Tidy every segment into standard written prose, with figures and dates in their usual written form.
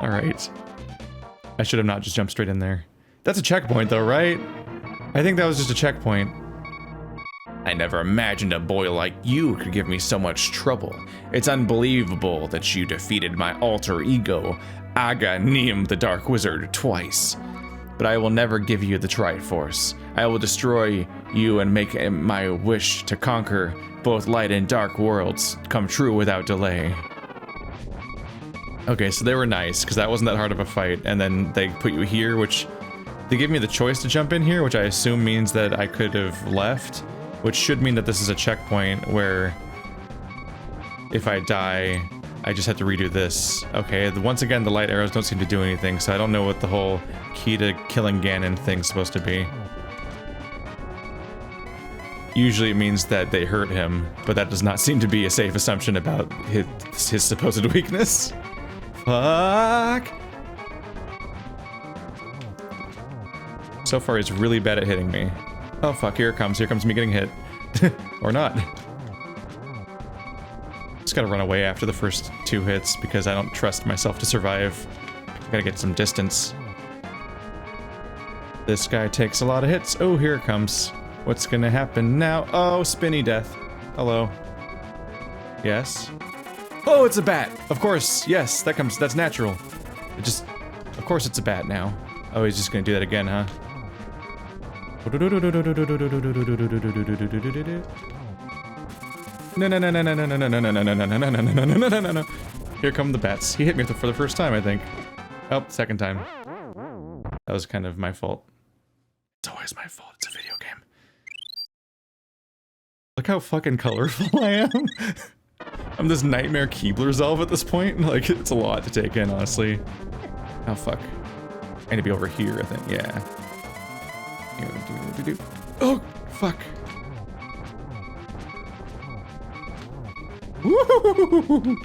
Alright. I should have not just jumped straight in there. That's a checkpoint though, right? I think that was just a checkpoint. I never imagined a boy like you could give me so much trouble. It's unbelievable that you defeated my alter ego, Agahnim the Dark Wizard, twice. But I will never give you the Triforce. I will destroy you and make my wish to conquer both light and dark worlds come true without delay. Okay, so they were nice, because that wasn't that hard of a fight, and then they put you here, which... They gave me the choice to jump in here, which I assume means that I could have left, which should mean that this is a checkpoint where if I die, I just have to redo this. Okay, once again, the light arrows don't seem to do anything, so I don't know what the whole key to killing Ganon thing's supposed to be. Usually it means that they hurt him, but that does not seem to be a safe assumption about his supposed weakness. Fuck! So far, he's really bad at hitting me. Oh fuck, here it comes. Here comes me getting hit. Or not. Just gotta run away after the first 2 hits because I don't trust myself to survive. Gotta get some distance. This guy takes a lot of hits. Oh, here it comes. What's gonna happen now? Oh, spinny death. Hello. Yes. Oh, it's a bat! Of course, yes, that's natural. Of course it's a bat now. Oh, he's just gonna do that again, huh? No. Here come the bats. He hit me for the first time, I think. Oh, second time. That was kind of my fault. It's always my fault. It's a video game. Look how fucking colorful I am. I'm this nightmare Keebler's elf at this point. Like, it's a lot to take in, honestly. Oh, fuck. I need to be over here, I think. Yeah. Oh, fuck. Woo!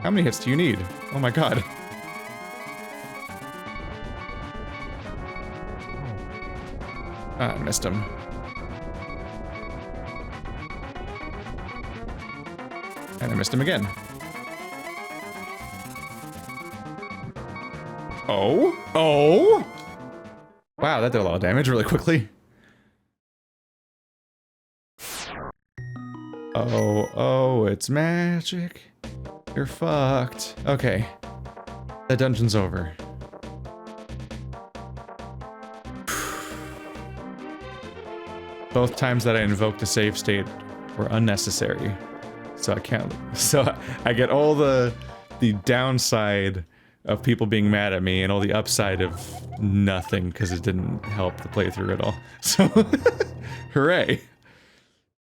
How many hits do you need? Oh my god. Ah, I missed him. And I missed him again. Oh? Oh? Wow, that did a lot of damage really quickly. Oh, it's magic. You're fucked. Okay. That dungeon's over. Both times that I invoked a save state were unnecessary. So I can't... So I get all the downside of people being mad at me and all the upside of nothing because it didn't help the playthrough at all. So, hooray.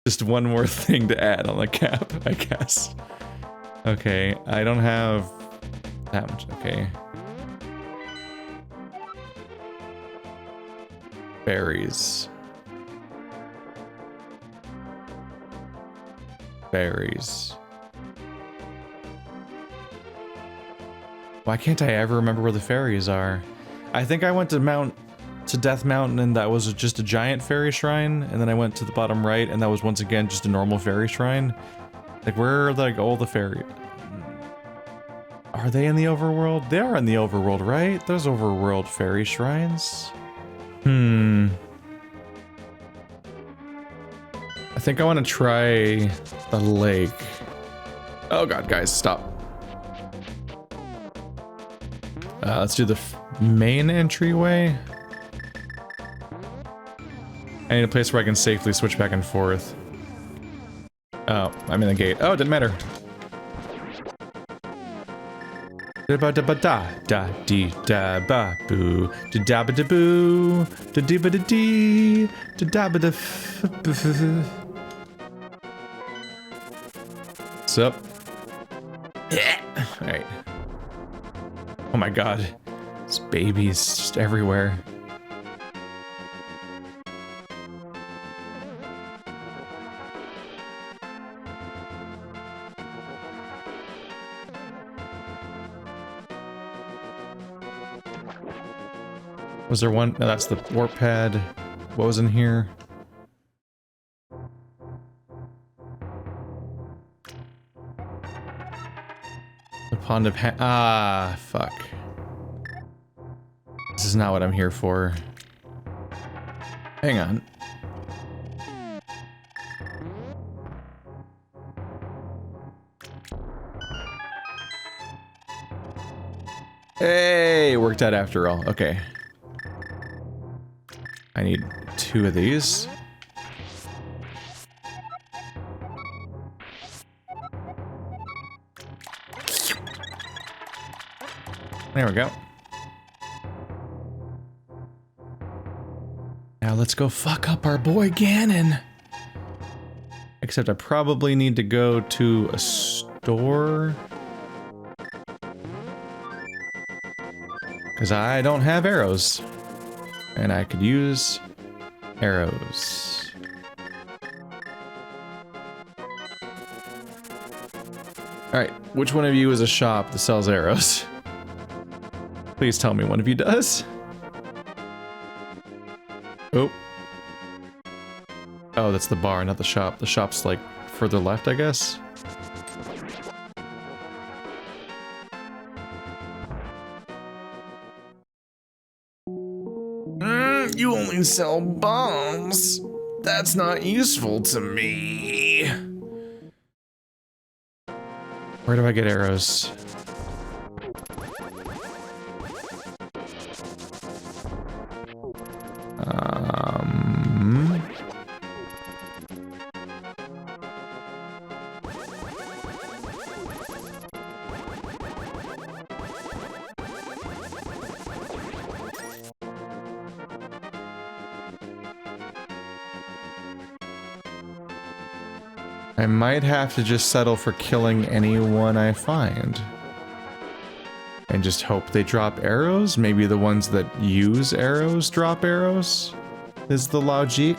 Just one more thing to add on the cap, I guess. Okay, I don't have that much. Okay. Berries. Berries. Why can't I ever remember where the fairies are? I think I went to Death Mountain and that was just a giant fairy shrine, and then I went to the bottom right and that was once again just a normal fairy shrine. Like, where are like all the fairies? Are they in the overworld? They are in the overworld, right? Those overworld fairy shrines. I think I want to try the lake. Oh god, guys, stop. Let's do the main entryway. I need a place where I can safely switch back and forth. Oh, I'm in the gate. Oh, it didn't matter. Da ba da ba da da dee da ba boo da da ba da boo da dee ba da dee da da ba da f. What's up? All right. Oh my god, there's babies just everywhere. Was there one? No, that's the warp pad. What was in here? The Pond of fuck. This is not what I'm here for. Hang on. Hey, it worked out after all. Okay. I need 2 of these. There we go. Now let's go fuck up our boy Ganon. Except I probably need to go to a store. Because I don't have arrows. And I could use arrows. Alright, which one of you is a shop that sells arrows? Please tell me one of you does. Oh. Oh, that's the bar, not the shop. The shop's like further left, I guess. You only sell bombs. That's not useful to me. Where do I get arrows? I might have to just settle for killing anyone I find. And just hope they drop arrows? Maybe the ones that use arrows drop arrows? Is the logic?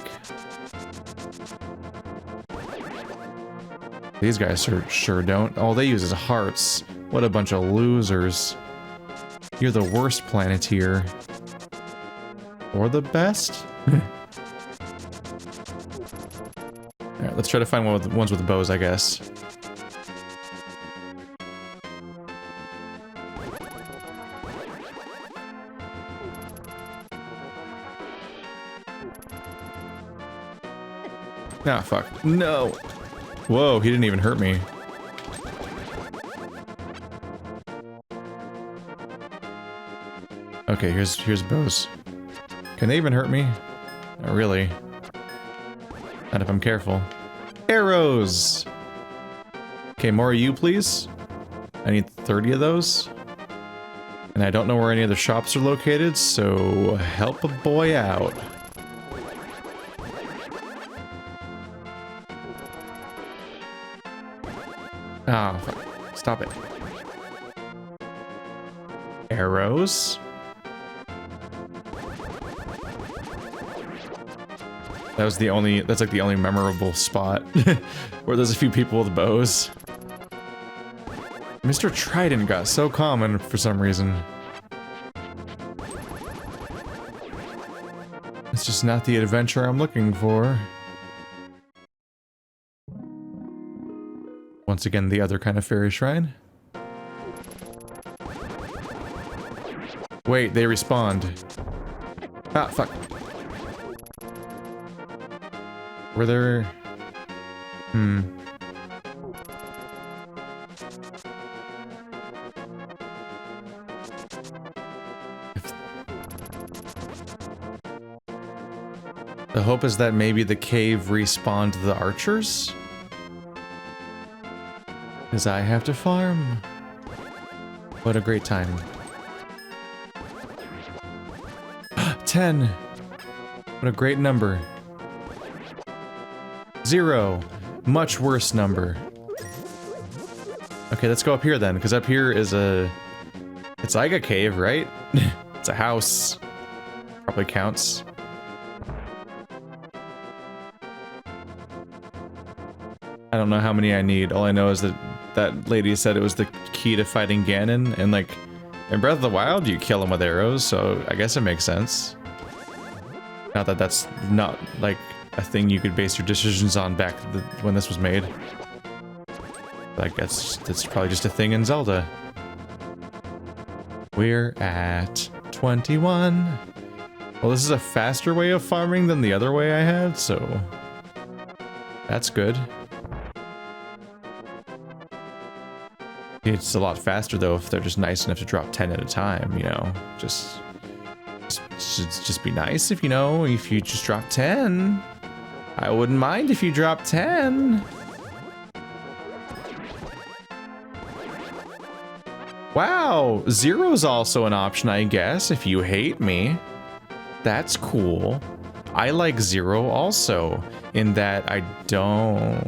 These guys sure don't. All they use is hearts. What a bunch of losers. You're the worst planeteer. Or the best? Alright, let's try to find ones with bows, I guess. Ah, fuck. No! Whoa, he didn't even hurt me. Okay, here's bows. Can they even hurt me? Not really. Not if I'm careful. Arrows! Okay, more of you, please. I need 30 of those. And I don't know where any other shops are located, so help a boy out. Ah, fuck. Stop it. Arrows? That's like the only memorable spot where there's a few people with bows. Mr. Trident got so common for some reason. It's just not the adventure I'm looking for. Once again, the other kind of fairy shrine. Wait, they respawned. Ah, fuck. Were there... The hope is that maybe the cave respawned the archers? Because I have to farm. What a great time. 10! What a great number. 0. Much worse number. Okay, let's go up here then, because up here is a... It's like a cave, right? It's a house. Probably counts. I don't know how many I need. All I know is that that lady said it was the key to fighting Ganon, and like, in Breath of the Wild, you kill him with arrows, so I guess it makes sense. Not that that's not, like, a thing you could base your decisions on back when this was made. Like, that's probably just a thing in Zelda. We're at 21. Well, this is a faster way of farming than the other way I had, so that's good. It's a lot faster though if they're just nice enough to drop 10 at a time, you know. Just be nice if, you know, if you just drop 10. I wouldn't mind if you drop 10. Wow, 0's also an option, I guess, if you hate me. That's cool. I like 0 also, in that I don't...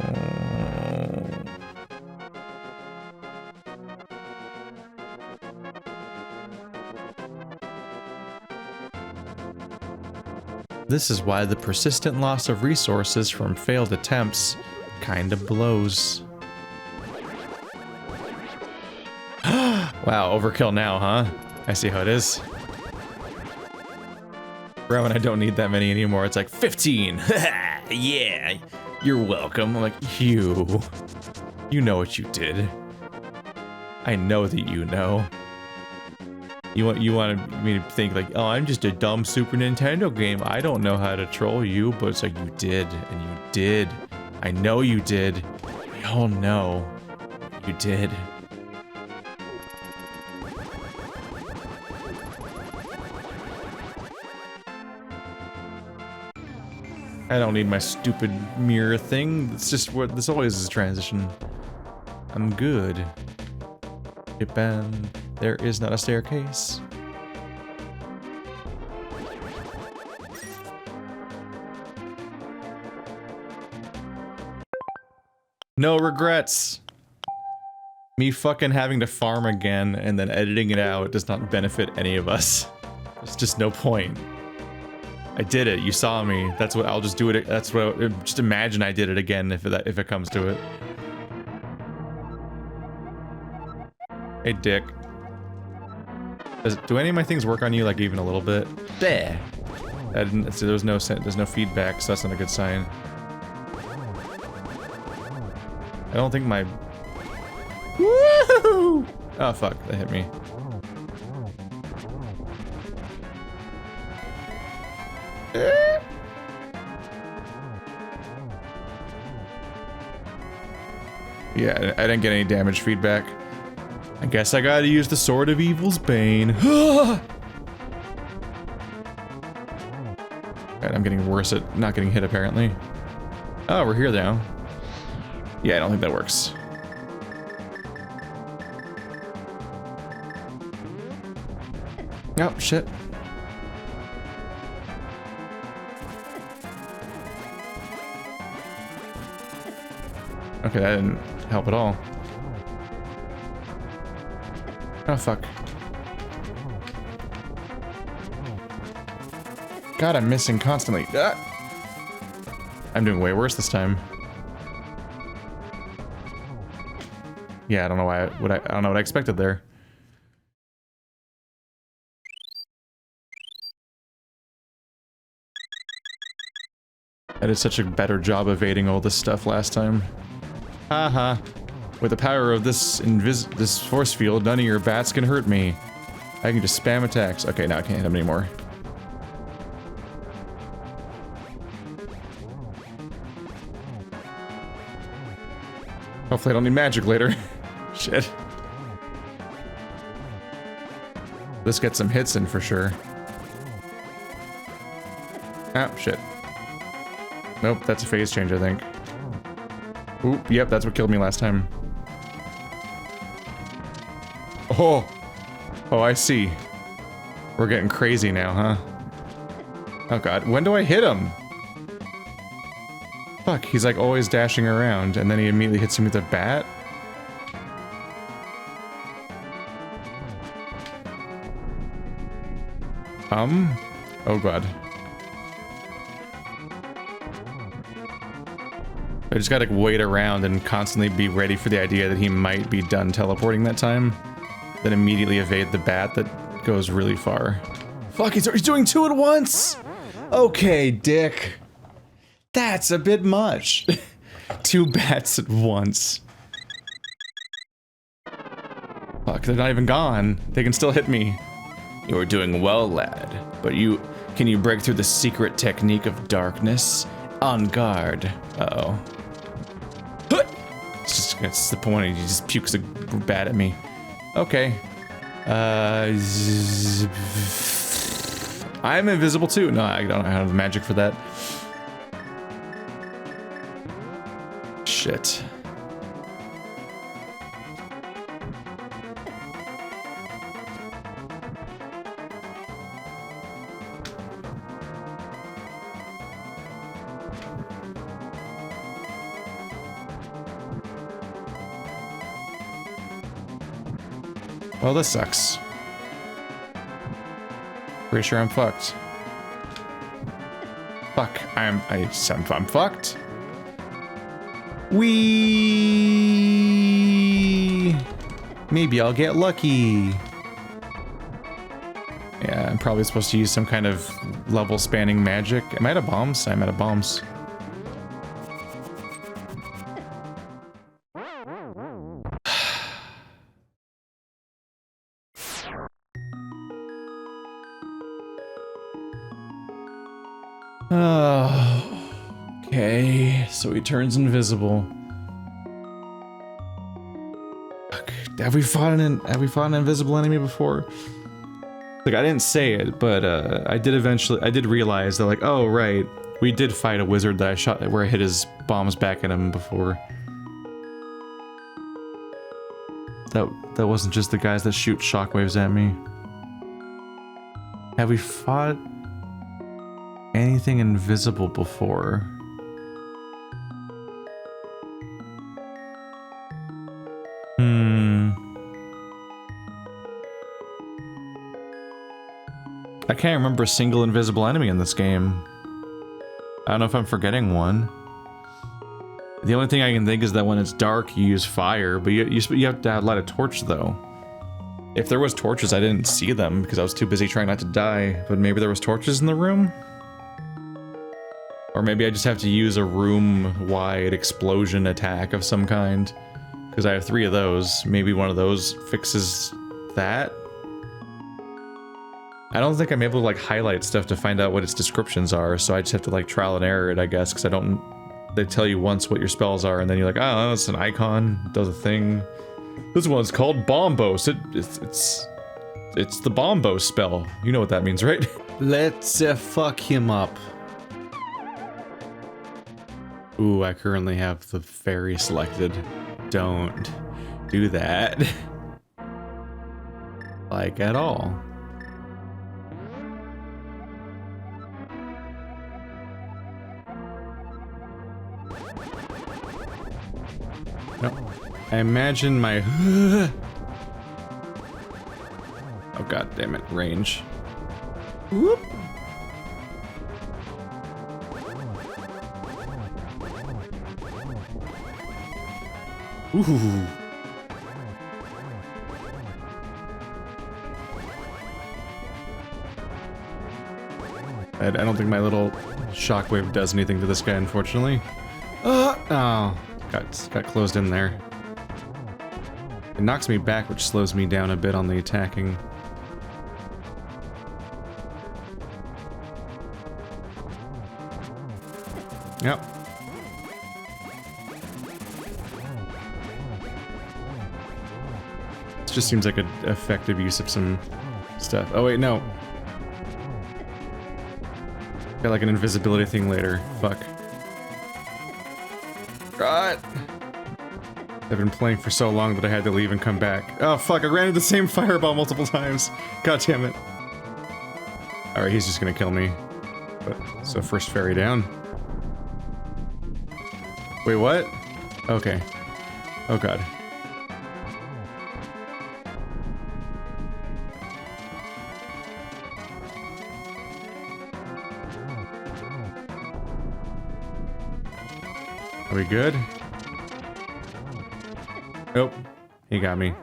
This is why the persistent loss of resources from failed attempts kinda blows. Wow, overkill now, huh? I see how it is. Right when I don't need that many anymore, it's like 15! Yeah, you're welcome. I'm like, you know what you did. I know that you know. You wanted me to think like, oh, I'm just a dumb Super Nintendo game. I don't know how to troll you, but it's like you did, and you did. I know you did. We all know you did. I don't need my stupid mirror thing. It's just what this always is a transition. I'm good. Japan. There is not a staircase. No regrets. Me fucking having to farm again and then editing it out does not benefit any of us. There's just no point. I did it. You saw me. That's what I'll just do it. That's what. Just imagine I did it again if it comes to it. Hey, dick. Do any of my things work on you, like, even a little bit? There. I didn't see. There's no feedback, so that's not a good sign. I don't think my. Woohoo! Oh fuck! That hit me. Yeah, I didn't get any damage feedback. I guess I gotta use the Sword of Evil's Bane. Alright, I'm getting worse at not getting hit, apparently. Oh, we're here now. Yeah, I don't think that works. Oh, shit. Okay, that didn't help at all. Oh, fuck. God, I'm missing constantly. Ah! I'm doing way worse this time. Yeah, I don't know why. I don't know what I expected there. I did such a better job evading all this stuff last time. Haha. With the power of this force field, none of your bats can hurt me. I can just spam attacks. Okay, now I can't hit him anymore. Hopefully I don't need magic later. Shit. This gets some hits in for sure. Ah, shit. Nope, that's a phase change, I think. Oop, yep, that's what killed me last time. Oh! Oh, I see. We're getting crazy now, huh? Oh god, when do I hit him? Fuck, he's like always dashing around, and then he immediately hits me with a bat? Oh god. I just gotta wait around and constantly be ready for the idea that he might be done teleporting that time. Then immediately evade the bat that goes really far. Fuck, he's doing two at once! Okay, dick. That's a bit much. Two bats at once. Fuck, they're not even gone. They can still hit me. You are doing well, lad. But can you break through the secret technique of darkness? On guard. Uh-oh. It's the point. He just pukes bad at me. Okay. I'm invisible too. No, I don't have the magic for that. Shit. Well, this sucks. Pretty sure I'm fucked. Fuck, I'm fucked. Maybe I'll get lucky. Yeah, I'm probably supposed to use some kind of level spanning magic. Am I out of bombs? I'm out of bombs. Oh, okay, so he turns invisible. Fuck. Have we fought an invisible enemy before? Like, I didn't say it, but I did realize that, like, oh right, we did fight a wizard that I shot where I hit his bombs back at him before. That wasn't just the guys that shoot shockwaves at me. Have we fought anything invisible before? I can't remember a single invisible enemy in this game. I don't know if I'm forgetting one. The only thing I can think is that when it's dark, you use fire, but you have to light a torch, though. If there was torches, I didn't see them because I was too busy trying not to die, but maybe there was torches in the room? Or maybe I just have to use a room-wide explosion attack of some kind. Because I have 3 of those. Maybe one of those fixes that? I don't think I'm able to, like, highlight stuff to find out what its descriptions are, so I just have to, like, trial and error it, I guess, because I don't... They tell you once what your spells are, and then you're like, oh, it's an icon, it does a thing. This one's called Bombos. It's the Bombos spell. You know what that means, right? Let's fuck him up. Ooh, I currently have the fairy selected. Don't do that. Like, at all. Nope. I imagine my... Oh god damn it, range. Whoop. Ooh. I don't think my little shockwave does anything to this guy, unfortunately. Oh, got closed in there. It knocks me back, which slows me down a bit on the attacking. Yep. This just seems like an effective use of some stuff. Oh wait, no. Got like an invisibility thing later. Fuck. God. I've been playing for so long that I had to leave and come back. Oh fuck, I ran into the same fireball multiple times. God damn it. Alright, he's just gonna kill me. But, so first fairy down. Wait, what? Okay. Oh god. Are we good? Nope. He got me.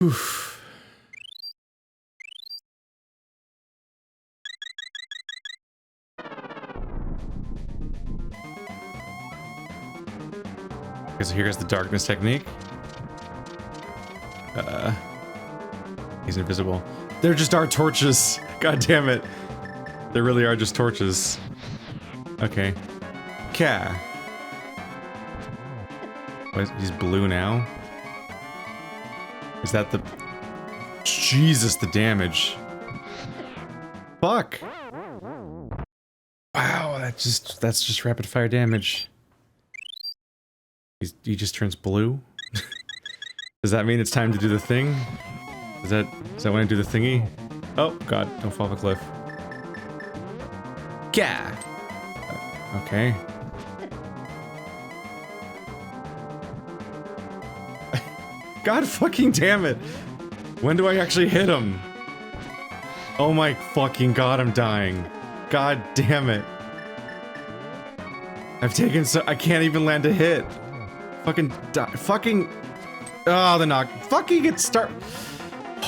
Oof. Because here's the darkness technique. He's invisible. There just are torches. God damn it. There really are just torches. Okay. Ka. What, he's blue now? Is that the... Jesus, the damage. Fuck. Wow, that's just rapid fire damage. He just turns blue? Does that mean it's time to do the thing? Is that when I do the thingy? Oh, God, don't fall off a cliff. Gah! Okay. God fucking damn it! When do I actually hit him? Oh my fucking God, I'm dying. God damn it. I've taken so- I can't even land a hit. Fucking die- fucking- Oh, the knock- fucking get start-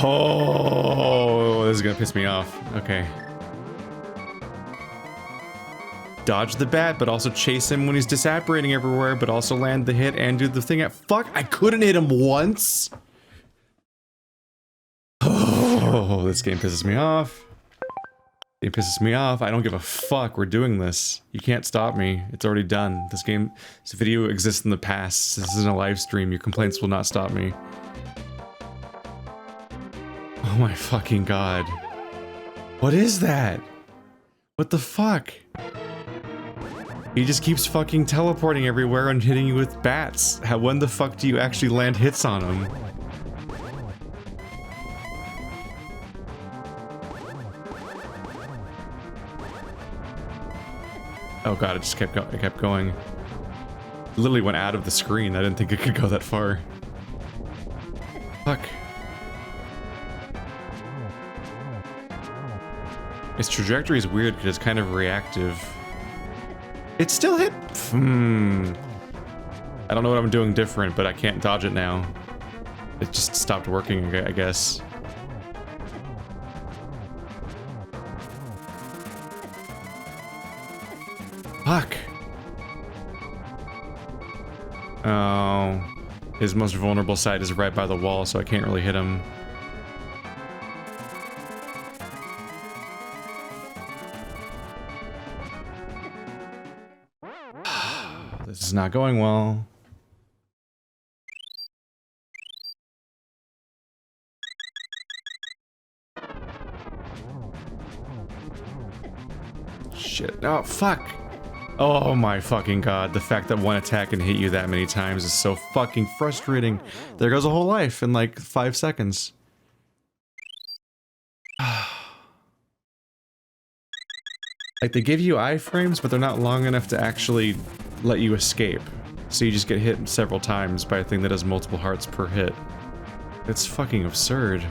Oh, this is gonna piss me off. Okay. Dodge the bat, but also chase him when he's disapparating everywhere, but also land the hit and do the thing at- Fuck, I couldn't hit him once? Oh, this game pisses me off. It pisses me off. I don't give a fuck. We're doing this. You can't stop me. It's already done. This video exists in the past. This isn't a live stream. Your complaints will not stop me. Oh my fucking God. What is that? What the fuck? He just keeps fucking teleporting everywhere and hitting you with bats. When the fuck do you actually land hits on him? Oh God, it just kept going. It literally went out of the screen. I didn't think it could go that far. Fuck. Its trajectory is weird because it's kind of reactive. It still hit. I don't know what I'm doing different, but I can't dodge it now. It just stopped working, I guess. Fuck. Oh. His most vulnerable side is right by the wall, so I can't really hit him. This is not going well. Shit. Oh, fuck. Oh my fucking God. The fact that one attack can hit you that many times is so fucking frustrating. There goes a whole life in like 5 seconds. Like, they give you iframes, but they're not long enough to actually let you escape. So you just get hit several times by a thing that does multiple hearts per hit. It's fucking absurd.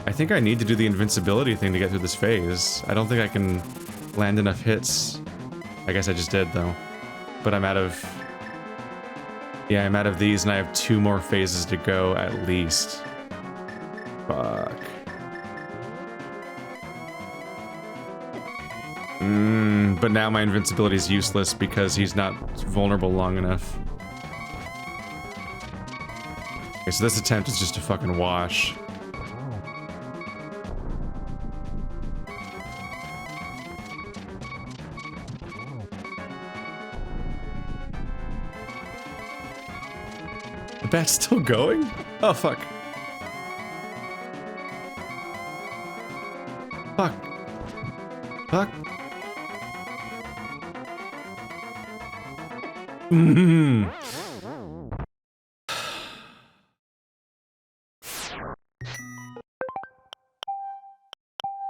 I think I need to do the invincibility thing to get through this phase. I don't think I can land enough hits. I guess I just did, though. But I'm out of... Yeah, I'm out of these, and I have 2 more phases to go, at least. Fuck. But now my invincibility is useless because he's not vulnerable long enough. Okay, so this attempt is just a fucking wash. The bat's still going? Oh, fuck. Fuck. Fuck. I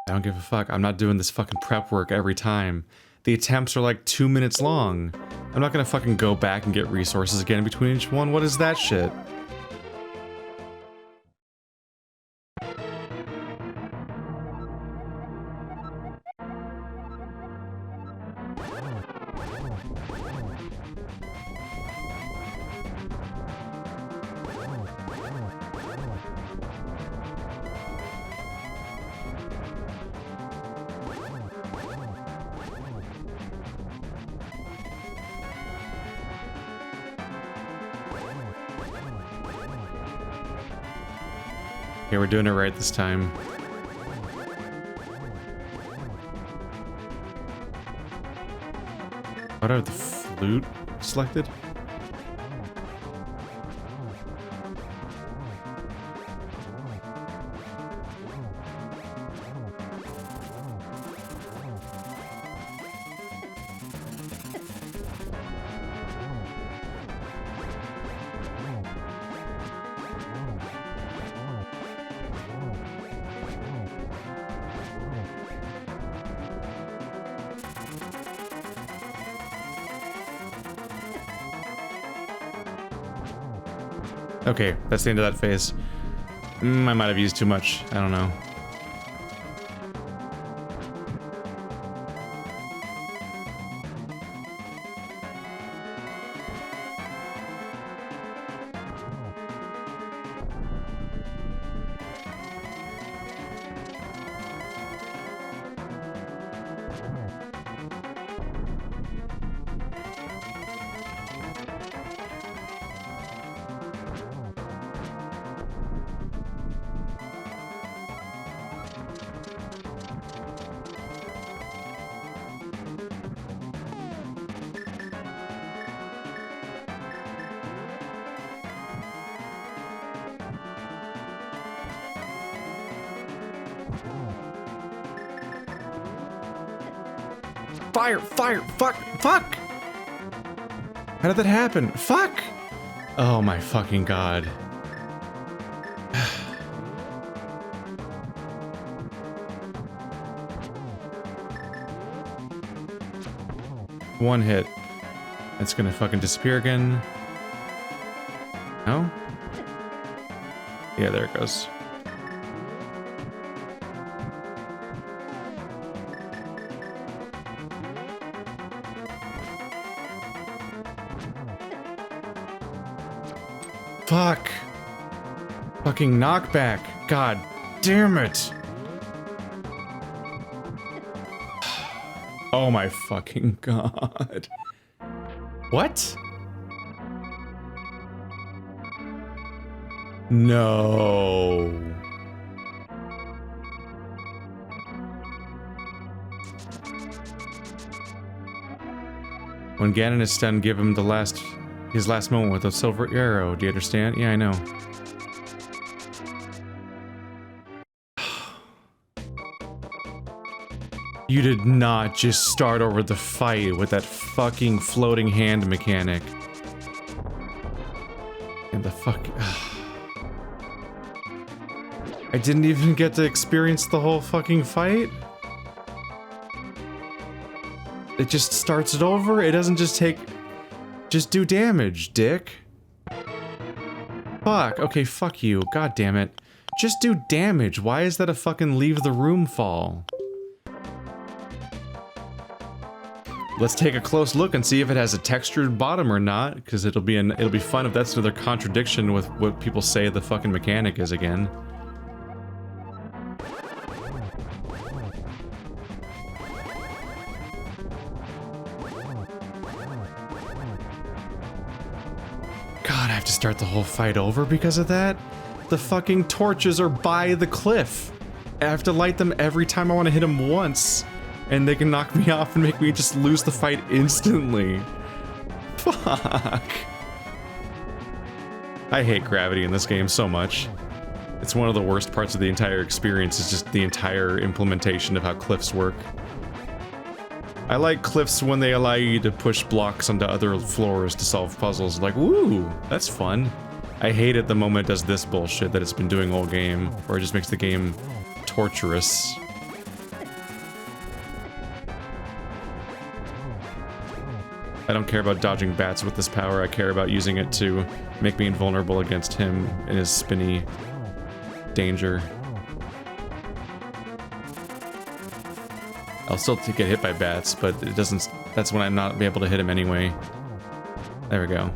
don't give a fuck. I'm not doing this fucking prep work every time. The attempts are like 2 minutes long. I'm not gonna fucking go back and get resources again in between each one. What is that shit? Okay, we're doing it right this time. What are the flute selected? Okay, that's the end of that phase. I might have used too much. I don't know. Fire! Fire! Fuck! Fuck! How did that happen? Fuck! Oh my fucking god. One hit. It's gonna fucking disappear again. No? Yeah, there it goes. Fuck. Fucking knockback. God damn it. Oh my fucking god. What? No. When Ganon is stunned, give him his last moment with a silver arrow. Do you understand? Yeah, I know. You did not just start over the fight with that fucking floating hand mechanic. And the fuck... I didn't even get to experience the whole fucking fight? It just starts it over? It doesn't just take... Just do damage, dick. Fuck. Okay, fuck you. God damn it. Just do damage. Why is that a fucking leave the room fall? Let's take a close look and see if it has a textured bottom or not, because it'll be fun if that's another contradiction with what people say the fucking mechanic is again. God, I have to start the whole fight over because of that? The fucking torches are by the cliff. I have to light them every time I want to hit them once. And they can knock me off and make me just lose the fight instantly. Fuck. I hate gravity in this game so much. It's one of the worst parts of the entire experience, is just the entire implementation of how cliffs work. I like cliffs when they allow you to push blocks onto other floors to solve puzzles. Like, woo, that's fun. I hate it the moment it does this bullshit that it's been doing all game, where it just makes the game torturous. I don't care about dodging bats with this power, I care about using it to make me invulnerable against him in his spinny danger. I'll still get hit by bats, but it doesn't... That's when I'm not be able to hit him anyway. There we go.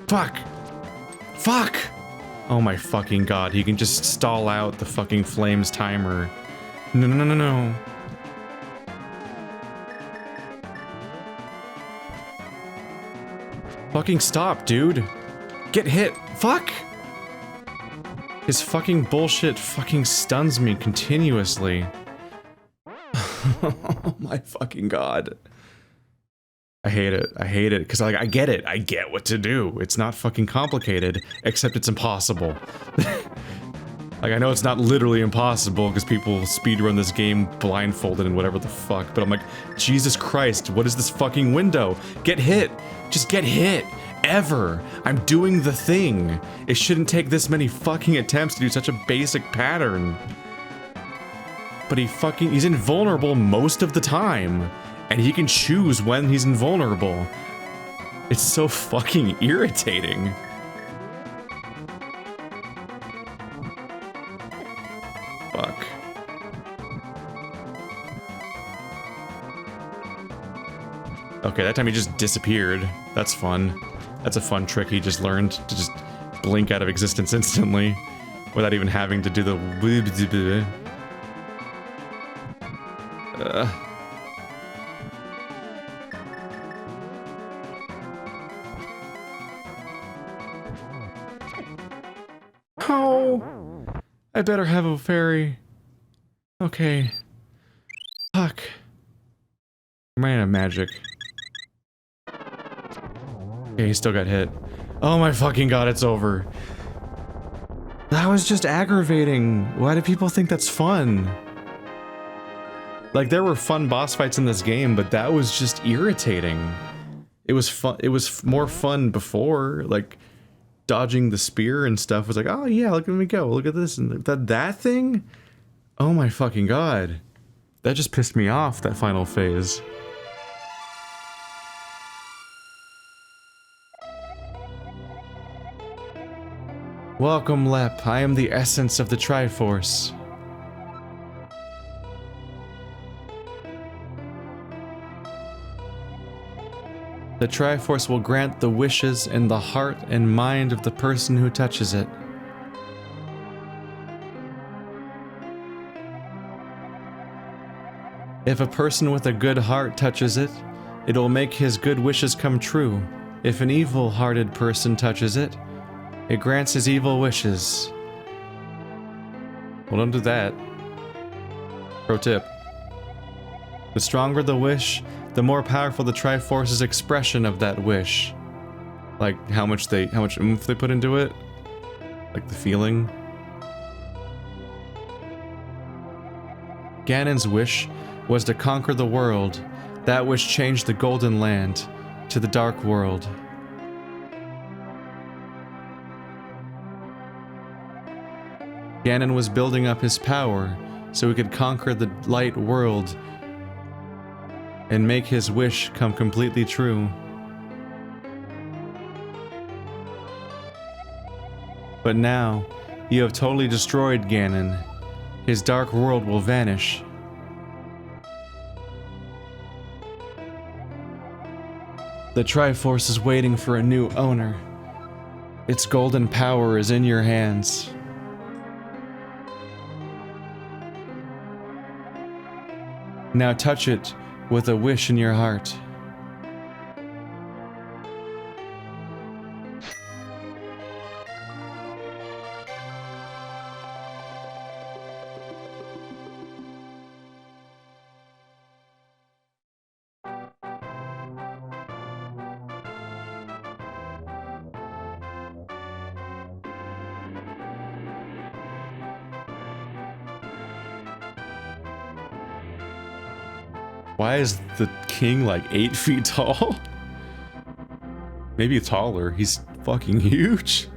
Fuck! Fuck! Oh my fucking god, he can just stall out the fucking flames timer. No, no, no, no, no. Fucking stop, dude. Get hit. Fuck! His fucking bullshit fucking stuns me continuously. Oh my fucking god. I hate it. I hate it. Because, like, I get it. I get what to do. It's not fucking complicated, except it's impossible. Like, I know it's not literally impossible, because people speedrun this game blindfolded and whatever the fuck, but I'm like, Jesus Christ, what is this fucking window? Get hit! Just get hit! Ever! I'm doing the thing! It shouldn't take this many fucking attempts to do such a basic pattern. But he's invulnerable most of the time. And he can choose when he's invulnerable. It's so fucking irritating. Fuck. Okay, that time he just disappeared. That's fun. That's a fun trick he just learned, to just blink out of existence instantly. Without even having to do the... Oh, I better have a fairy. Okay. Fuck. I'm running out of magic. Okay, he still got hit. Oh my fucking god, it's over. That was just aggravating. Why do people think that's fun? Like, there were fun boss fights in this game, but that was just irritating. It was fun. It was more fun before, like... dodging the spear and stuff was like, oh yeah, look at me go, look at this, and that thing? Oh my fucking god. That just pissed me off, that final phase. Welcome, Lep. I am the essence of the Triforce. The Triforce will grant the wishes in the heart and mind of the person who touches it. If a person with a good heart touches it, it will make his good wishes come true. If an evil-hearted person touches it, it grants his evil wishes. Well, don't do that. Pro tip. The stronger the wish, the more powerful the Triforce's expression of that wish. Like, how much oomph they put into it? Like, the feeling? Ganon's wish was to conquer the world. That wish changed the Golden Land to the Dark World. Ganon was building up his power so he could conquer the Light World and make his wish come completely true. But now, you have totally destroyed Ganon. His dark world will vanish. The Triforce is waiting for a new owner. Its golden power is in your hands. Now touch it with a wish in your heart. Why is the king like 8 feet tall? Maybe taller. He's fucking huge.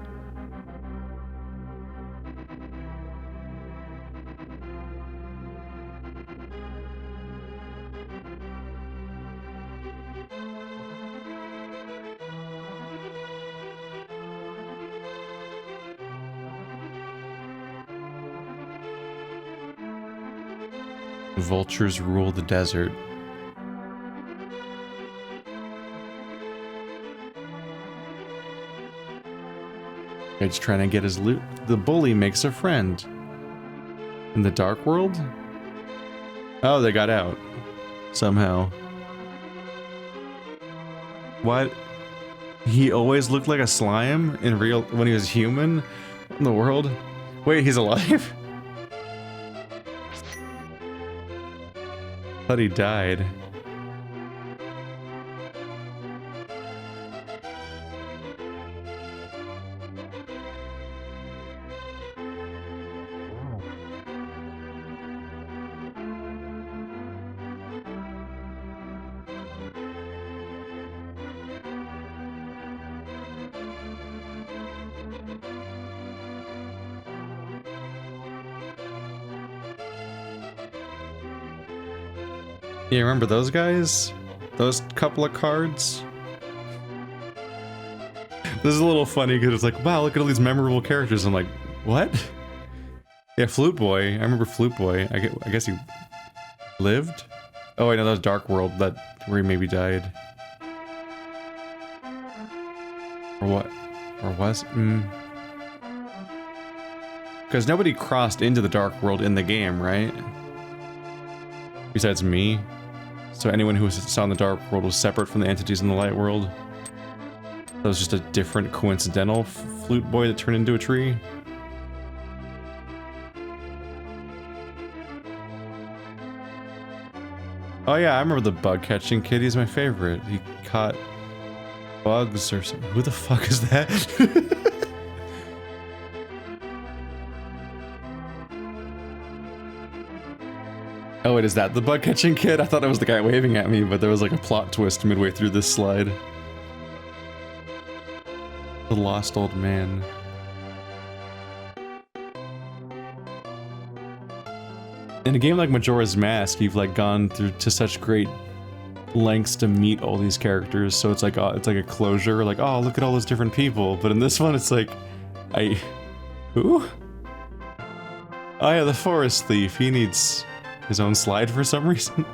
Vultures rule the desert. Guy's trying to get his loot. The bully makes a friend. In the dark world? Oh, they got out. Somehow. What? He always looked like a slime in real when he was human in the world? Wait, he's alive? Thought he died. Yeah, remember those guys? Those couple of cards? This is a little funny because it's like, wow, look at all these memorable characters. I'm like, what? Yeah, Flute Boy. I remember Flute Boy. I guess he lived? Oh, wait, no, that was Dark World, where he maybe died. Or what? Or was? Because nobody crossed into the Dark World in the game, right? Besides me. So anyone who saw in the Dark World was separate from the entities in the Light World. That was just a different coincidental Flute Boy that turned into a tree. Oh yeah, I remember the bug catching kid. He's my favorite. He caught bugs or something. Who the fuck is that? Oh wait, is that the bug catching kid? I thought it was the guy waving at me, but there was like a plot twist midway through this slide. The lost old man. In a game like Majora's Mask, you've like gone through to such great lengths to meet all these characters, so it's like a closure, like, oh, look at all those different people. But in this one, it's like, who? Oh yeah, the forest thief. He needs his own slide for some reason.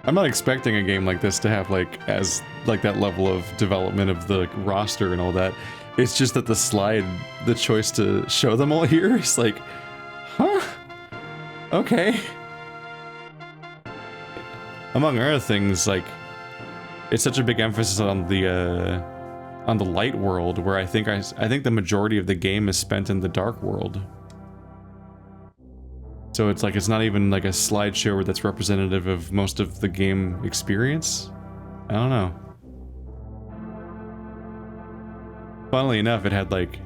I'm not expecting a game like this to have like that level of development of the roster and all that. It's just that the choice to show them all here is like, huh? Okay. Among other things, like, it's such a big emphasis on the light world, where I think the majority of the game is spent in the dark world. So it's like, it's not even like a slideshow that's representative of most of the game experience. I don't know. Funnily enough, it had like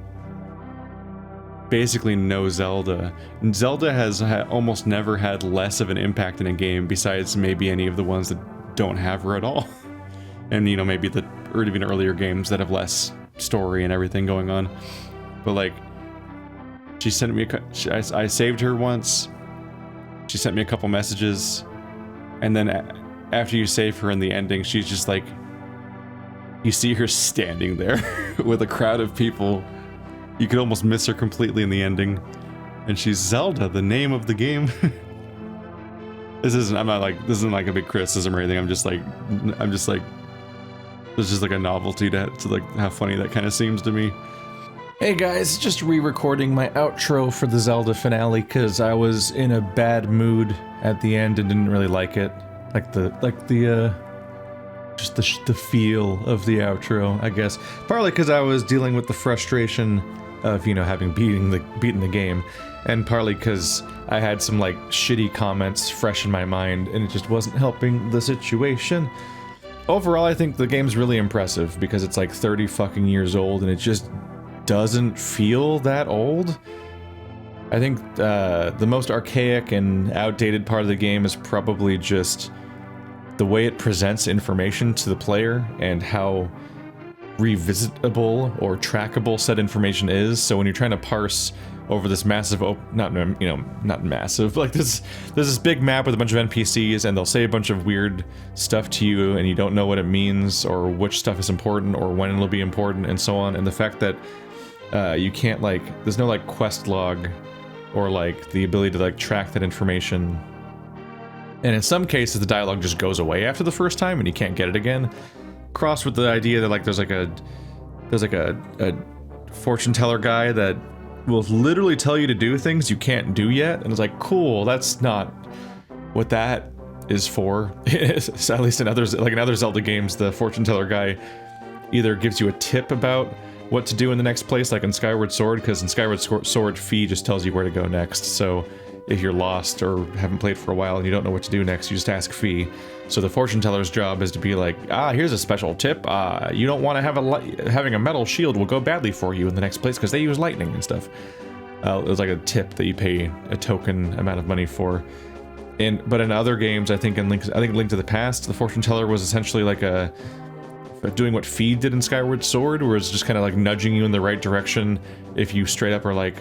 basically no Zelda. Zelda has almost never had less of an impact in a game, besides maybe any of the ones that don't have her at all. And you know, maybe the even earlier games that have less story and everything going on. But like, she sent me I saved her once. She sent me a couple messages, and then after you save her in the ending, she's just like, you see her standing there with a crowd of people. You could almost miss her completely in the ending, and she's Zelda, the name of the game. This isn't like a big criticism or anything. I'm just like, there's just like a novelty to like how funny that kind of seems to me. Hey guys, just re-recording my outro for the Zelda finale because I was in a bad mood at the end and didn't really like it. Just the feel of the outro, I guess. Partly because I was dealing with the frustration of, you know, having beaten the game, and partly because I had some like shitty comments fresh in my mind and it just wasn't helping the situation. Overall, I think the game's really impressive because it's like 30 fucking years old and it just doesn't feel that old. I think the most archaic and outdated part of the game is probably just the way it presents information to the player and how revisitable or trackable said information is. So when you're trying to parse over this massive, not massive, but like there's this big map with a bunch of NPCs and they'll say a bunch of weird stuff to you and you don't know what it means or which stuff is important or when it'll be important and so on. And the fact that you can't like, there's no like quest log or like the ability to like track that information. And in some cases the dialogue just goes away after the first time and you can't get it again. crossed with the idea that like there's like a fortune teller guy that will literally tell you to do things you can't do yet, and it's like, cool, that's not what that is for. So at least in others, like in other Zelda games, the fortune teller guy either gives you a tip about what to do in the next place, like in Skyward Sword, because in Skyward Sword, Fee just tells you where to go next. So if you're lost or haven't played for a while and you don't know what to do next, you just ask Fee. So the fortune teller's job is to be like, here's a special tip. You don't want to have having a metal shield will go badly for you in the next place because they use lightning and stuff. It was like a tip that you pay a token amount of money for. But in other games, I think Link to the Past, the fortune teller was essentially like doing what Fee did in Skyward Sword, where it's just kind of like nudging you in the right direction if you straight up are like,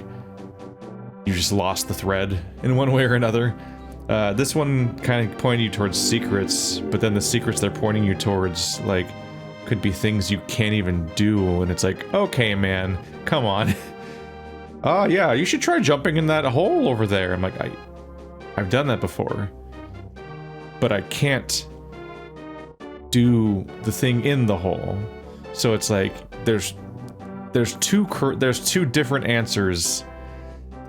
you just lost the thread in one way or another. This one kind of pointed you towards secrets, but then the secrets they're pointing you towards, like, could be things you can't even do, and it's like, okay, man, come on. Oh, yeah, you should try jumping in that hole over there. I'm like, I've done that before, but I can't do the thing in the hole. So it's like, there's two different answers.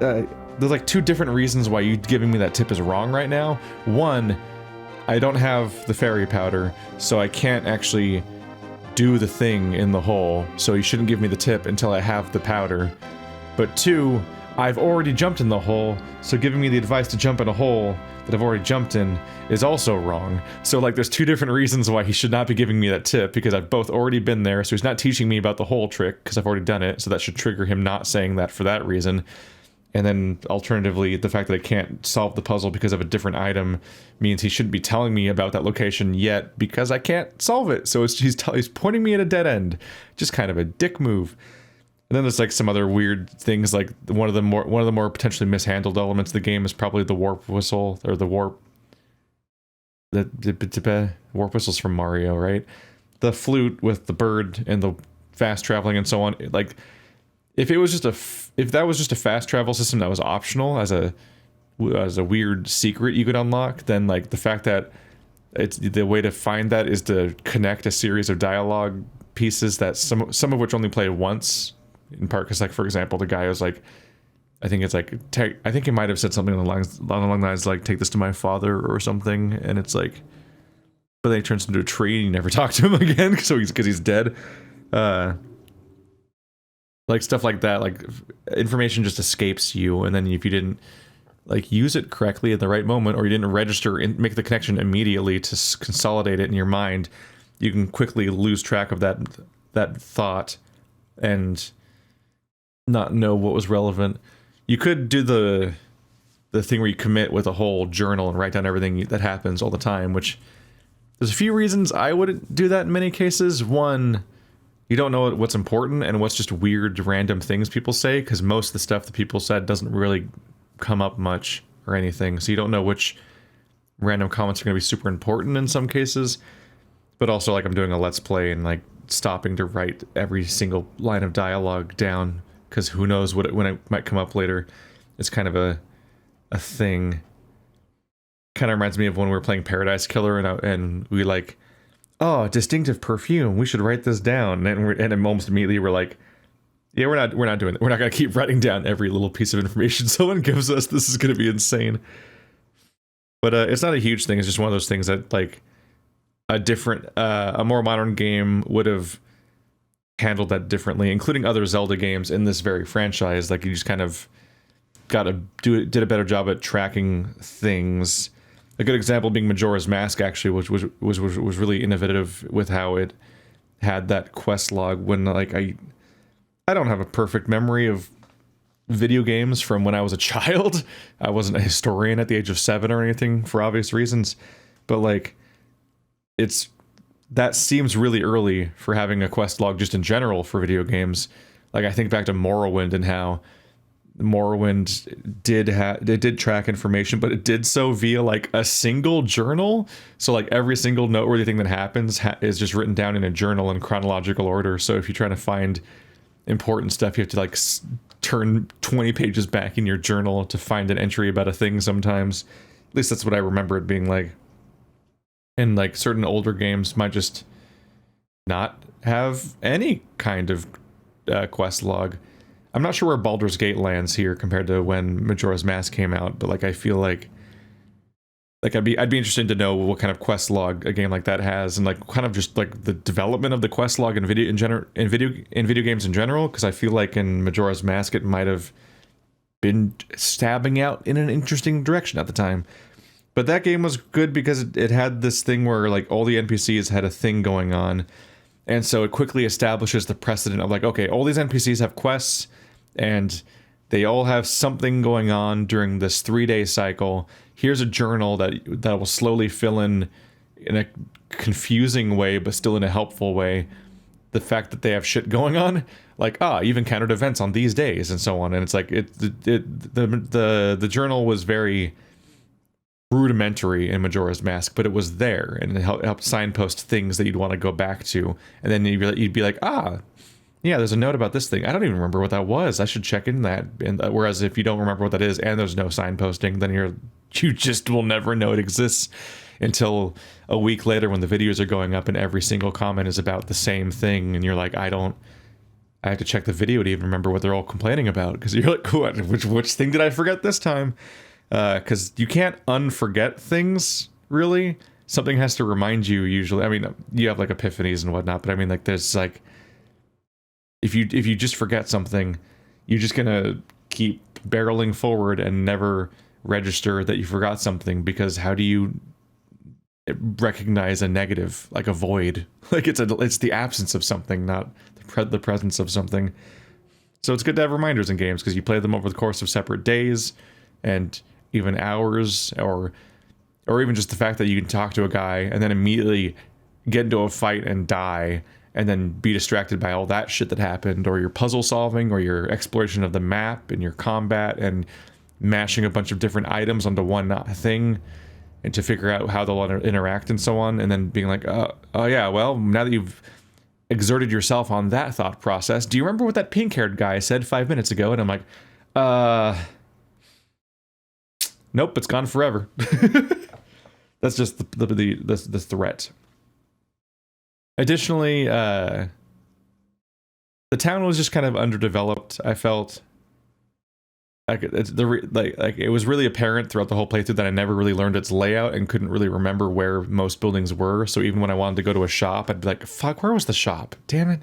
There's like two different reasons why you giving me that tip is wrong right now. One, I don't have the fairy powder, so I can't actually do the thing in the hole, so you shouldn't give me the tip until I have the powder. But two, I've already jumped in the hole, so giving me the advice to jump in a hole that I've already jumped in is also wrong. So like there's two different reasons why he should not be giving me that tip, because I've both already been there, so he's not teaching me about the hole trick because I've already done it, so that should trigger him not saying that for that reason. And then, alternatively, the fact that I can't solve the puzzle because of a different item means he shouldn't be telling me about that location yet because I can't solve it. So he's pointing me at a dead end. Just kind of a dick move. And then there's like some other weird things, like one of the more potentially mishandled elements of the game is probably the warp whistle, or the warp whistles from Mario, right? The flute with the bird and the fast traveling and so on. Like, if it was just if that was just a fast travel system that was optional as a weird secret you could unlock, then like the fact that it's the way to find that is to connect a series of dialogue pieces that some of which only play once, in part because, like, for example, the guy was like, I think he might have said something along the lines like, take this to my father or something, and it's like, but then he turns into a tree and you never talk to him again because he's dead. Like stuff like that, like information just escapes you, and then if you didn't like use it correctly at the right moment, or you didn't register and make the connection immediately to consolidate it in your mind, you can quickly lose track of that thought and not know what was relevant. You could do the thing where you commit with a whole journal and write down everything that happens all the time, which there's a few reasons I wouldn't do that in many cases. One, you don't know what's important and what's just weird, random things people say, because most of the stuff that people said doesn't really come up much or anything. So you don't know which random comments are going to be super important in some cases. But also, like, I'm doing a Let's Play and, like, stopping to write every single line of dialogue down, because who knows when it might come up later. It's kind of a thing. Kind of reminds me of when we were playing Paradise Killer and we, like, oh, distinctive perfume, we should write this down. And almost immediately we're like, yeah, we're not doing that. We're not going to keep writing down every little piece of information someone gives us. This is going to be insane. But it's not a huge thing. It's just one of those things that, like, a more modern game would have handled that differently, including other Zelda games in this very franchise. Like, you just kind of did a better job at tracking things. A good example being Majora's Mask, actually, which was really innovative with how it had that quest log. When, like, I don't have a perfect memory of video games from when I was a child. I wasn't a historian at the age of 7 or anything for obvious reasons, but like, that seems really early for having a quest log just in general for video games. Like, I think back to Morrowind and how Morrowind did track information, but it did so via like a single journal. So like every single noteworthy thing that happens is just written down in a journal in chronological order. So if you're trying to find important stuff, you have to like turn 20 pages back in your journal to find an entry about a thing sometimes. At least that's what I remember it being like. And like certain older games might just not have any kind of quest log. I'm not sure where Baldur's Gate lands here compared to when Majora's Mask came out, but like I feel like I'd be interested to know what kind of quest log a game like that has, and like kind of just like the development of the quest log in video games in general, because I feel like in Majora's Mask it might have been stabbing out in an interesting direction at the time. But that game was good because it had this thing where like all the NPCs had a thing going on, and so it quickly establishes the precedent of like, okay, all these NPCs have quests and they all have something going on during this 3-day cycle. Here's a journal that will slowly fill in a confusing way, but still in a helpful way, the fact that they have shit going on. Like, you've encountered events on these days and so on. And it's like, the journal was very rudimentary in Majora's Mask, but it was there, and it helped signpost things that you'd want to go back to. And then you'd be like, yeah, there's a note about this thing. I don't even remember what that was. I should check in that. And whereas if you don't remember what that is and there's no signposting, then you just will never know it exists until a week later when the videos are going up and every single comment is about the same thing. And you're like, I have to check the video to even remember what they're all complaining about. Because you're like, what? Which thing did I forget this time? Because you can't unforget things, really. Something has to remind you usually. I mean, you have like epiphanies and whatnot, but I mean, like, there's like, if you just forget something, you're just gonna keep barreling forward and never register that you forgot something, because how do you recognize a negative, like a void? Like it's the absence of something, not the presence of something. So it's good to have reminders in games because you play them over the course of separate days and even hours, or even just the fact that you can talk to a guy and then immediately get into a fight and die, and then be distracted by all that shit that happened, or your puzzle solving, or your exploration of the map, and your combat, and mashing a bunch of different items onto one thing, and to figure out how they'll interact and so on, and then being like, oh yeah, well, now that you've exerted yourself on that thought process, do you remember what that pink-haired guy said 5 minutes ago? And I'm like, nope, it's gone forever. That's just the threat. Additionally, the town was just kind of underdeveloped. I felt like it was really apparent throughout the whole playthrough that I never really learned its layout and couldn't really remember where most buildings were. So even when I wanted to go to a shop, I'd be like, "Fuck, where was the shop? Damn it!"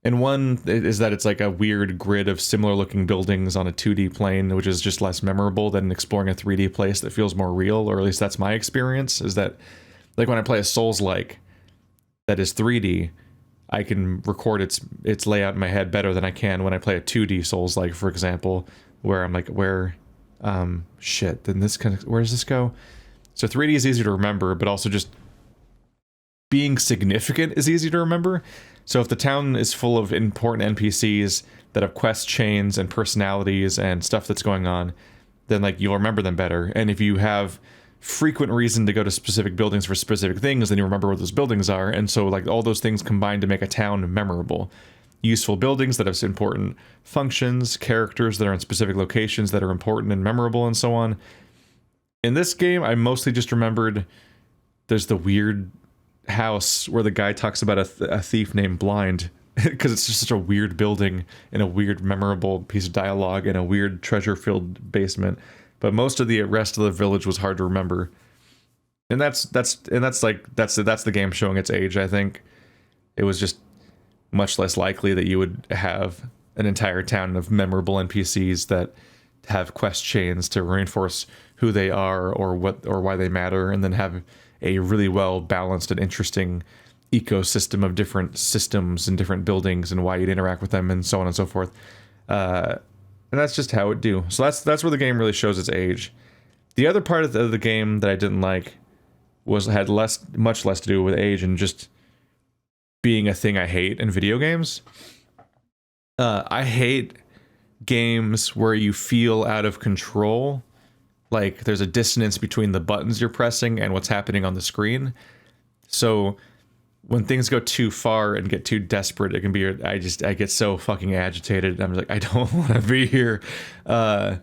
And one is that it's like a weird grid of similar looking buildings on a 2D plane, which is just less memorable than exploring a 3D place that feels more real, or at least that's my experience. Is that like when I play a Souls-like that is 3D, I can record its layout in my head better than I can when I play a 2D Souls-like, for example, where I'm like, shit, then this kind of, where does this go? So 3D is easy to remember, but also just being significant is easy to remember. So if the town is full of important NPCs that have quest chains and personalities and stuff that's going on, then like you'll remember them better. And if you have frequent reason to go to specific buildings for specific things, then you remember where those buildings are. And so like all those things combine to make a town memorable. Useful buildings that have important functions, characters that are in specific locations that are important and memorable, and so on. In this game, I mostly just remembered there's the weird house where the guy talks about a thief named Blind, because it's just such a weird building and a weird memorable piece of dialogue and a weird treasure-filled basement. But most of the rest of the village was hard to remember, and that's the game showing its age. I think it was just much less likely that you would have an entire town of memorable NPCs that have quest chains to reinforce who they are or why they matter, and then have a really well balanced and interesting ecosystem of different systems and different buildings and why you'd interact with them and so on and so forth. And that's just how it do. So that's where the game really shows its age. The other part of the game that I didn't like had much less to do with age and just being a thing I hate in video games. I hate games where you feel out of control. Like there's a dissonance between the buttons you're pressing and what's happening on the screen. So when things go too far and get too desperate, it can be, I get so fucking agitated. I'm like, I don't want to be here. The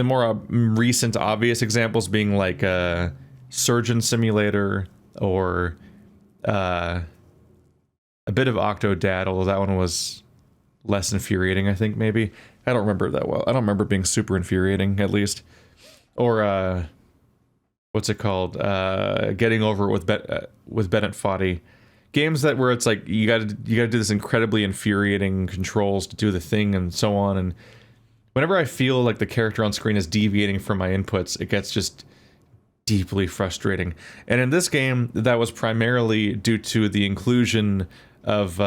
more recent obvious examples being like Surgeon Simulator or a bit of Octodad, although that one was less infuriating, I think, maybe. I don't remember it that well. I don't remember it being super infuriating, at least. Or, what's it called? Getting Over It with Bennett Foddy. Games that where it's like, you gotta do this incredibly infuriating controls to do the thing and so on, and whenever I feel like the character on screen is deviating from my inputs, it gets just deeply frustrating. And in this game, that was primarily due to the inclusion of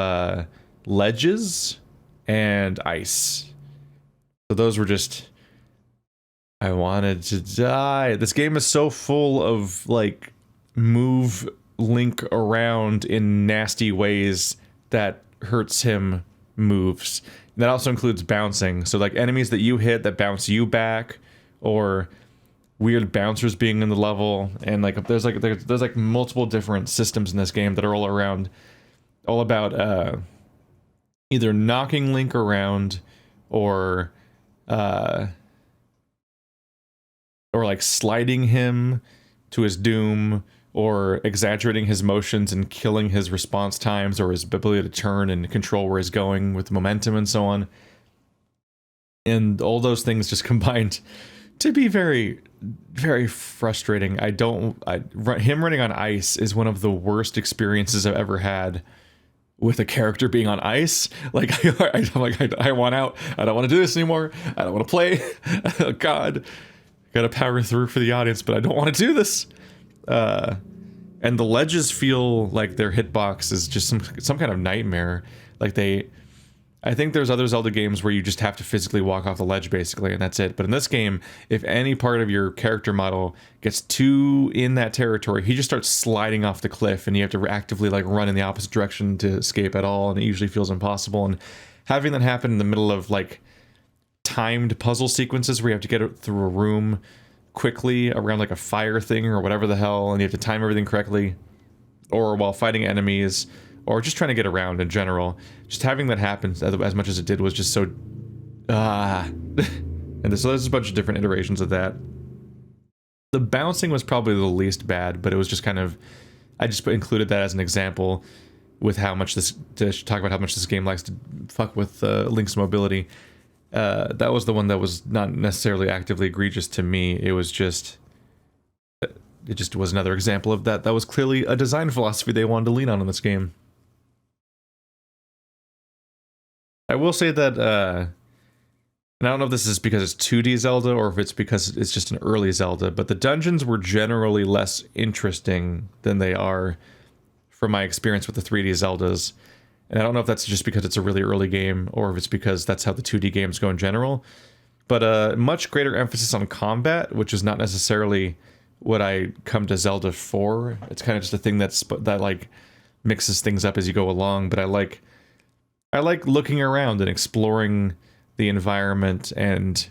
ledges and ice. So those were just... I wanted to die. This game is so full of, like, move Link around in nasty ways that hurts him moves. And that also includes bouncing. So, like, enemies that you hit that bounce you back, or weird bouncers being in the level, and like there's like multiple different systems in this game that are all about either knocking Link around or like sliding him to his doom, or exaggerating his motions and killing his response times or his ability to turn and control where he's going with momentum and so on. And all those things just combined to be very, very frustrating. Him running on ice is one of the worst experiences I've ever had with a character being on ice. Like, I want out. I don't want to do this anymore. I don't want to play. Oh, God. Gotta power through for the audience, but I don't want to do this. And the ledges feel like their hitbox is just some kind of nightmare. Like I think there's other Zelda games where you just have to physically walk off the ledge, basically, and that's it. But in this game, if any part of your character model gets too in that territory, he just starts sliding off the cliff, and you have to actively, like, run in the opposite direction to escape at all, and it usually feels impossible. And having that happen in the middle of, like, timed puzzle sequences where you have to get through a room quickly around, like, a fire thing or whatever the hell, and you have to time everything correctly, or while fighting enemies, or just trying to get around in general. Just having that happen as much as it did was just so... And so there's a bunch of different iterations of that. The bouncing was probably the least bad, but it was just kind of... I just included that as an example with how much this... to talk about how much this game likes to fuck with Link's mobility. That was the one that was not necessarily actively egregious to me. It was just... It just was another example of that. That was clearly a design philosophy they wanted to lean on in this game. I will say that, and I don't know if this is because it's 2D Zelda or if it's because it's just an early Zelda, but the dungeons were generally less interesting than they are from my experience with the 3D Zeldas. And I don't know if that's just because it's a really early game or if it's because that's how the 2D games go in general. But much greater emphasis on combat, which is not necessarily what I come to Zelda for. It's kind of just a thing that like mixes things up as you go along, but I like looking around and exploring the environment and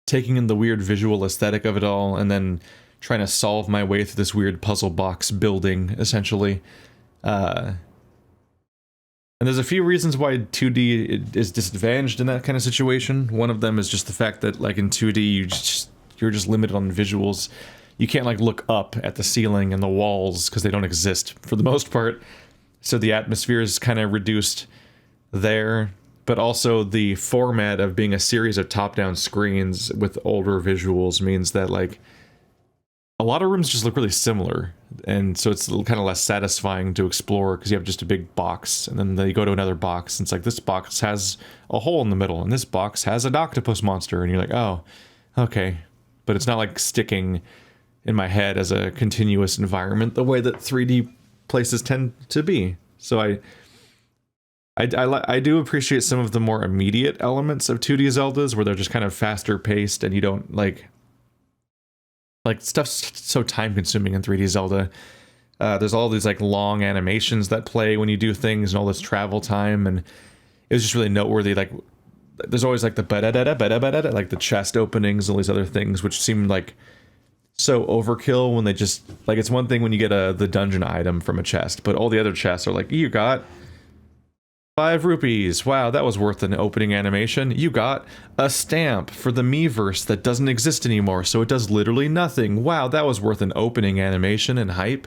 taking in the weird visual aesthetic of it all, and then trying to solve my way through this weird puzzle box building, essentially. And there's a few reasons why 2D is disadvantaged in that kind of situation. One of them is just the fact that, like, in 2D, you're just limited on visuals. You can't, like, look up at the ceiling and the walls because they don't exist for the most part. So the atmosphere is kind of reduced there, but also the format of being a series of top-down screens with older visuals means that, like, a lot of rooms just look really similar, and so it's kind of less satisfying to explore because you have just a big box, and then you go to another box, and it's like, this box has a hole in the middle, and this box has an octopus monster, and you're like, oh, okay. But it's not, like, sticking in my head as a continuous environment the way that 3D places tend to be. So I do appreciate some of the more immediate elements of 2D Zeldas where they're just kind of faster paced and you don't like stuff's so time consuming in 3D Zelda. There's all these like long animations that play when you do things and all this travel time, and it was just really noteworthy. Like there's always like the ba-da-da-da, like the chest openings and all these other things which seem like so overkill when they just, like, it's one thing when you get the dungeon item from a chest, but all the other chests are like, you got 5 rupees. Wow, that was worth an opening animation. You got a stamp for the Miiverse that doesn't exist anymore, so it does literally nothing. Wow, that was worth an opening animation and hype.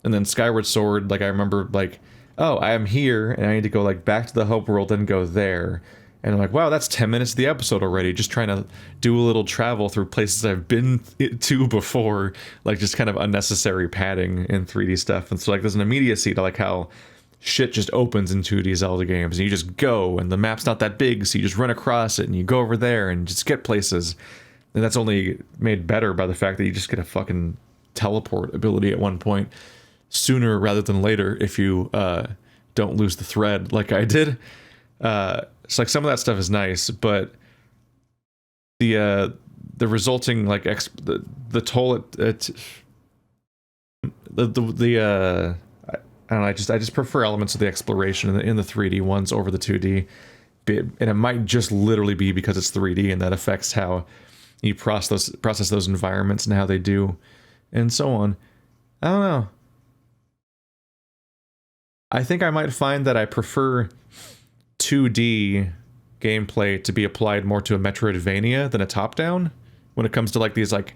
And then Skyward Sword, like, I remember, like, oh, I am here and I need to go like back to the hope world and go there. And I'm like, wow, that's 10 minutes of the episode already. Just trying to do a little travel through places I've been to before, like just kind of unnecessary padding in 3D stuff. And so like there's an immediacy to like how shit just opens in 2D Zelda games and you just go and the map's not that big, so you just run across it and you go over there and just get places. And that's only made better by the fact that you just get a fucking teleport ability at one point sooner rather than later if you don't lose the thread like I did. So like some of that stuff is nice, but the resulting like the toll it I don't know, I just prefer elements of the exploration in the 3D ones over the 2D, and it might just literally be because it's 3D and that affects how you process those environments and how they do, and so on. I don't know. I think I might find that I prefer 2D gameplay to be applied more to a Metroidvania than a top-down when it comes to like these like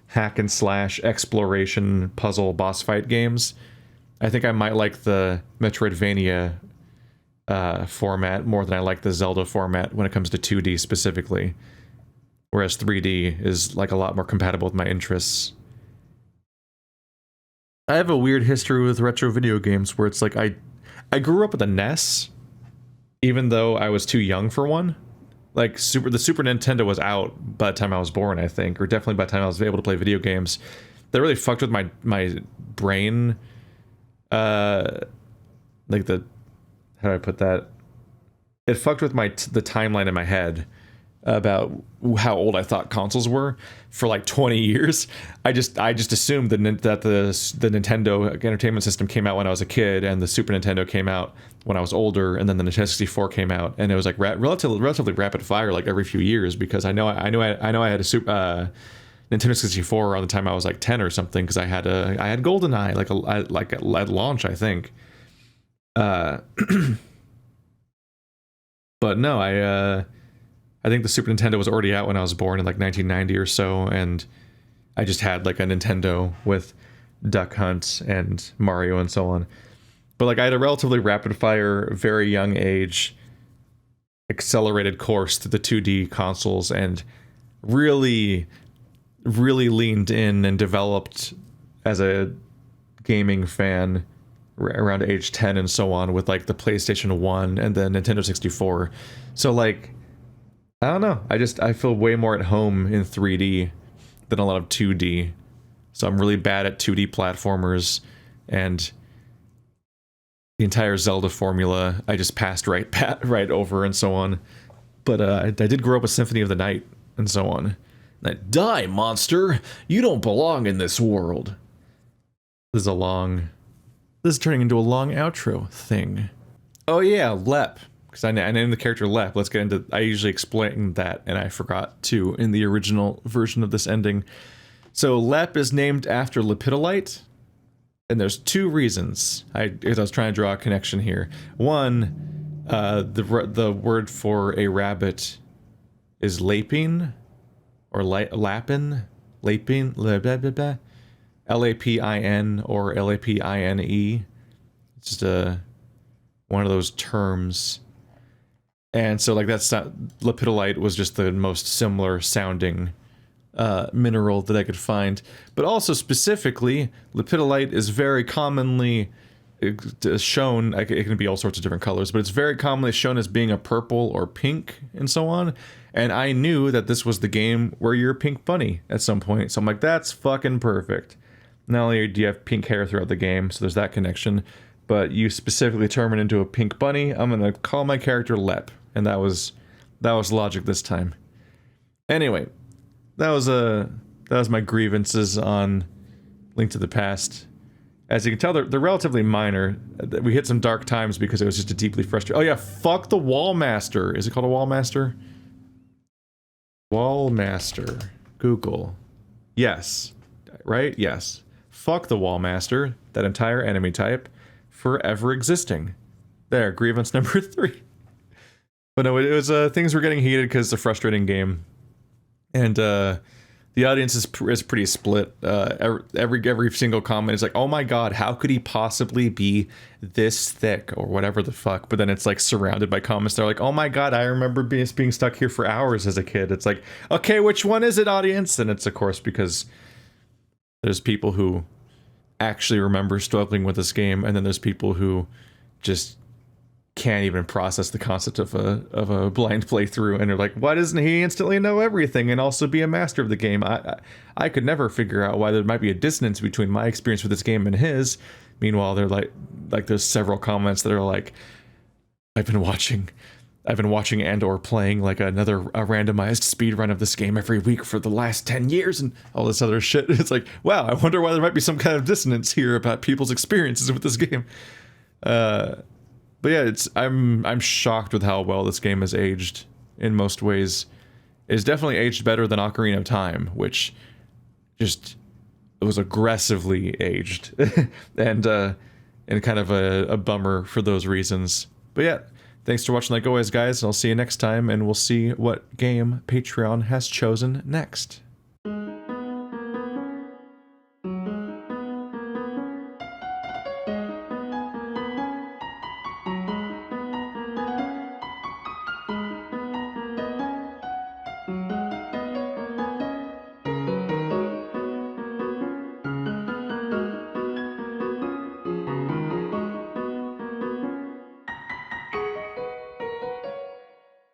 hack and slash exploration puzzle boss fight games. I think I might like the Metroidvania format more than I like the Zelda format when it comes to 2D specifically, whereas 3D is like a lot more compatible with my interests. I have a weird history with retro video games where it's like I grew up with a NES, even though I was too young for one. Like the Super Nintendo was out by the time I was born, I think, or definitely by the time I was able to play video games. That really fucked with my brain. Like how do I put that? It fucked with the timeline in my head about how old I thought consoles were for like 20 years. I just assumed that the Nintendo Entertainment System came out when I was a kid, and the Super Nintendo came out when I was older, and then the Nintendo 64 came out, and it was like relatively rapid fire, like every few years, because I know I had a Nintendo 64 around the time I was like 10 or something, because I had GoldenEye like at launch, I think. But no, I think the Super Nintendo was already out when I was born in like 1990 or so, and I just had like a Nintendo with Duck Hunt and Mario and so on. But like I had a relatively rapid fire, very young age, accelerated course to the 2D consoles, and really leaned in and developed as a gaming fan around age 10 and so on with like the PlayStation 1 and the Nintendo 64. So like, I don't know, I feel way more at home in 3D than a lot of 2D. So I'm really bad at 2D platformers, and the entire Zelda formula I just passed right over and so on. But I did grow up with Symphony of the Night and so on. Like, die, monster! You don't belong in this world. This is turning into a long outro thing. Oh yeah, Lep. Because I named the character Lep. Let's get into... I usually explain that, and I forgot to in the original version of this ending. So Lep is named after Lepidolite, and there's two reasons. Because I was trying to draw a connection here. One, the word for a rabbit is lapine, or lapin, lapine, Lapin or Lapine. It's just one of those terms. And so like that's not, lepidolite was just the most similar sounding mineral that I could find. But also specifically, lepidolite is very commonly shown, it can be all sorts of different colors, but it's very commonly shown as being a purple or pink and so on. And I knew that this was the game where you're a pink bunny at some point. So I'm like, that's fucking perfect. Not only do you have pink hair throughout the game, so there's that connection, but you specifically turn it into a pink bunny. I'm gonna call my character Lep, and that was logic this time. Anyway, that was my grievances on Link to the Past. As you can tell, they're relatively minor. We hit some dark times because it was just a deeply frustrating... Oh yeah, fuck the Wallmaster. Is it called a Wallmaster? Wallmaster. Google. Yes. Right? Yes. Fuck the Wallmaster, that entire enemy type, forever existing. There, grievance number 3. But no, it was, things were getting heated because it's a frustrating game. And, The audience is pretty split. Every single comment is like, "Oh my god, how could he possibly be this thick?" or whatever the fuck. But then it's like surrounded by comments. They're like, "Oh my god, I remember being stuck here for hours as a kid." It's like, okay, which one is it, audience? And it's of course because there's people who actually remember struggling with this game, and then there's people who just can't even process the concept of a blind playthrough, and they're like, why doesn't he instantly know everything and also be a master of the game? I could never figure out why there might be a dissonance between my experience with this game and his. Meanwhile, they're like there's several comments that are like, I've been watching and or playing like a randomized speed run of this game every week for the last 10 years and all this other shit. It's like, wow, I wonder why there might be some kind of dissonance here about people's experiences with this game. But yeah, I'm shocked with how well this game has aged in most ways. It's definitely aged better than Ocarina of Time, which just was aggressively aged and kind of a bummer for those reasons. But yeah, thanks for watching like always, guys, and I'll see you next time, and we'll see what game Patreon has chosen next.